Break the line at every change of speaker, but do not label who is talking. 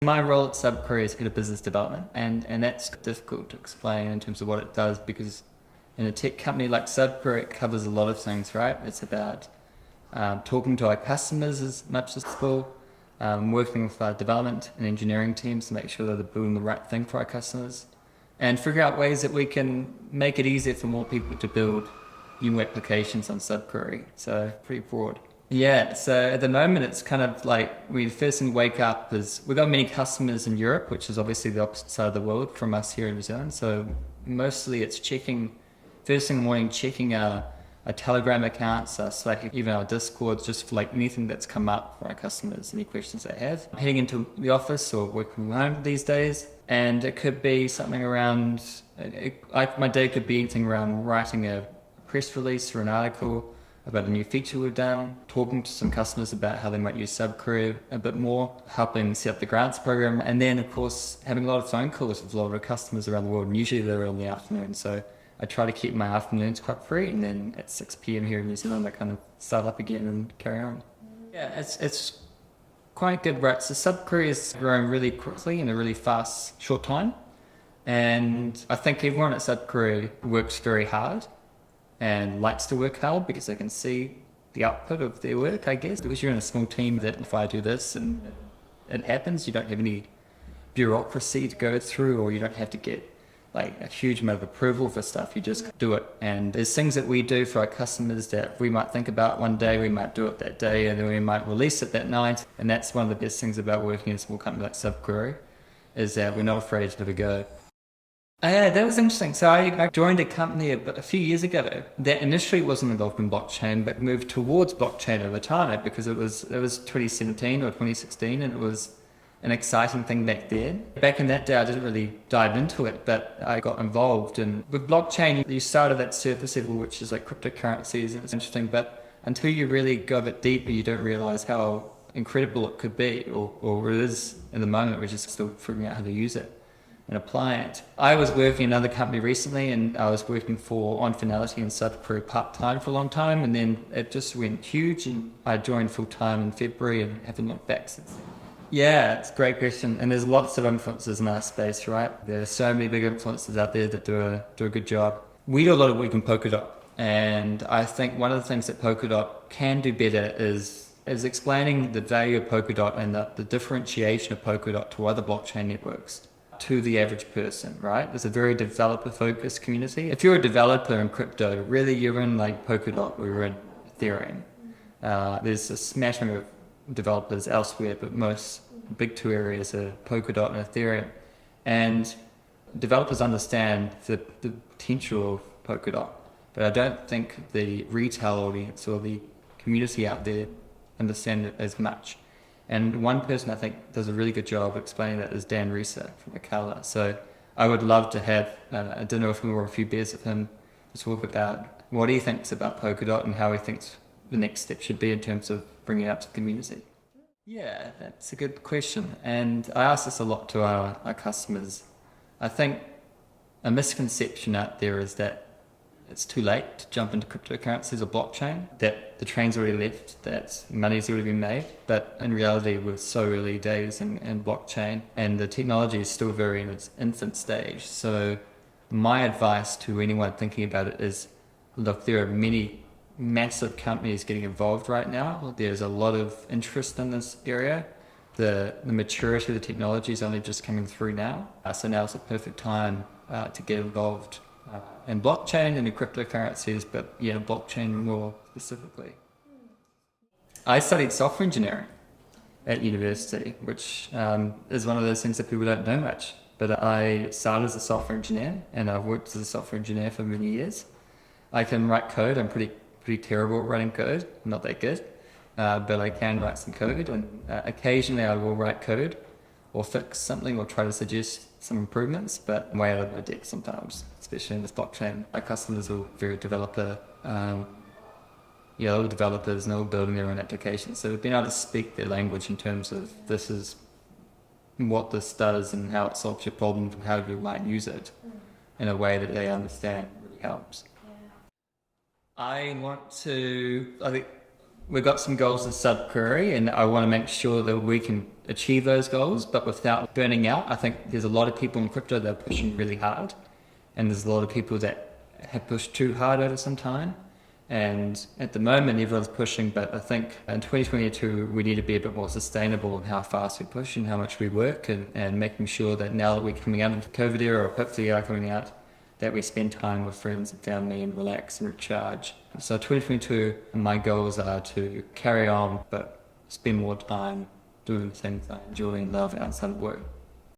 My role at SubQuery is head of business development, and that's difficult to explain in terms of what it does because in a tech company like SubQuery, it covers a lot of things, right? It's about talking to our customers as much as possible, working with our development and engineering teams to make sure that they're building the right thing for our customers, and figure out ways that we can make it easier for more people to build new applications on SubQuery. So pretty broad. Yeah, so at the moment it's kind of like we first thing we wake up is we've got many customers in Europe, which is obviously the opposite side of the world from us here in New Zealand. So mostly it's checking, first thing in the morning, checking our Telegram accounts, our Slack, even our Discord, just for like anything that's come up for our customers, any questions they have. Heading into the office or working from home these days, and it could be something around, my day could be anything around writing a press release or an article about a new feature we've done, talking to some customers about how they might use SubQuery a bit more, helping set up the grants program, and then of course having a lot of phone calls with a lot of our customers around the world, and usually they're in the afternoon. So I try to keep my afternoons quite free, and then at 6 p.m. here in New Zealand I kind of start up again and carry on. Yeah, it's quite good, right? So SubQuery is growing really quickly in a really fast, short time, and I think everyone at SubQuery works very hard and likes to work hard because they can see the output of their work, I guess. Because you're in a small team that if I do this and it happens, you don't have any bureaucracy to go through, or you don't have to get like a huge amount of approval for stuff. You just do it. And there's things that we do for our customers that we might think about one day, we might do it that day, and then we might release it that night. And that's one of the best things about working in a small company like SubQuery, is that we're not afraid to give it a go. Yeah, that was interesting. So I joined a company a few years ago that initially wasn't involved in blockchain, but moved towards blockchain over time because it was 2017 or 2016, and it was an exciting thing back then. Back in that day, I didn't really dive into it, but I got involved. And with blockchain, you start at that surface level, which is like cryptocurrencies, and it's interesting. But until you really go a bit deeper, you don't realize how incredible it could be, or it is in the moment. We're just still figuring out how to use it and apply it. I was working in another company recently, and I was working on Finality and SubQuery part-time for a long time, and then it just went huge, and I joined full-time in February and haven't looked back since then. Yeah, it's a great question, and there's lots of influencers in our space, right? There's so many big influencers out there that do a good job. We do a lot of work in Polkadot, and I think one of the things that Polkadot can do better is explaining the value of Polkadot and the differentiation of Polkadot to other blockchain networks to the average person, right? It's a very developer-focused community. If you're a developer in crypto, really you're in like Polkadot or you're in Ethereum. There's a smattering of developers elsewhere, but most big two areas are Polkadot and Ethereum. And developers understand the potential of Polkadot, but I don't think the retail audience or the community out there understand it as much. And one person I think does a really good job explaining that is Dan Risa from Akala. So I would love to have a dinner with him or a few beers with him to talk about what he thinks about Polkadot and how he thinks the next step should be in terms of bringing it up to the community. Yeah, that's a good question. And I ask this a lot to our customers. I think a misconception out there is that it's too late to jump into cryptocurrencies or blockchain, that the train's already left, that money's already been made. But in reality, we're so early days in blockchain, and the technology is still very in its infant stage. So my advice to anyone thinking about it is, look, there are many massive companies getting involved right now. There's a lot of interest in this area. The maturity of the technology is only just coming through now. So now's the perfect time to get involved in blockchain and in cryptocurrencies, but yeah, blockchain more specifically. I studied software engineering at university, which is one of those things that people don't know much. But I started as a software engineer, and I've worked as a software engineer for many years. I can write code. I'm pretty terrible at writing code. I'm not that good, but I can write some code, and occasionally I will write code or fix something or try to suggest some improvements, but I'm way out of my depth sometimes, especially in this blockchain. My customers are very developer, all developers and all building their own applications. So we've been able to speak their language in terms of this is what this does and how it solves your problems and how you might use it in a way that they understand really helps. I think we've got some goals with SubQuery, and I want to make sure that we can achieve those goals, but without burning out. I think there's a lot of people in crypto that are pushing really hard, and there's a lot of people that have pushed too hard over some time. And at the moment, everyone's pushing, but I think in 2022, we need to be a bit more sustainable in how fast we push and how much we work, and making sure that now that we're coming out of the COVID era, or hopefully are coming out, that we spend time with friends and family and relax and recharge. So 2022, my goals are to carry on, but spend more time doing the things I enjoy and love outside of work.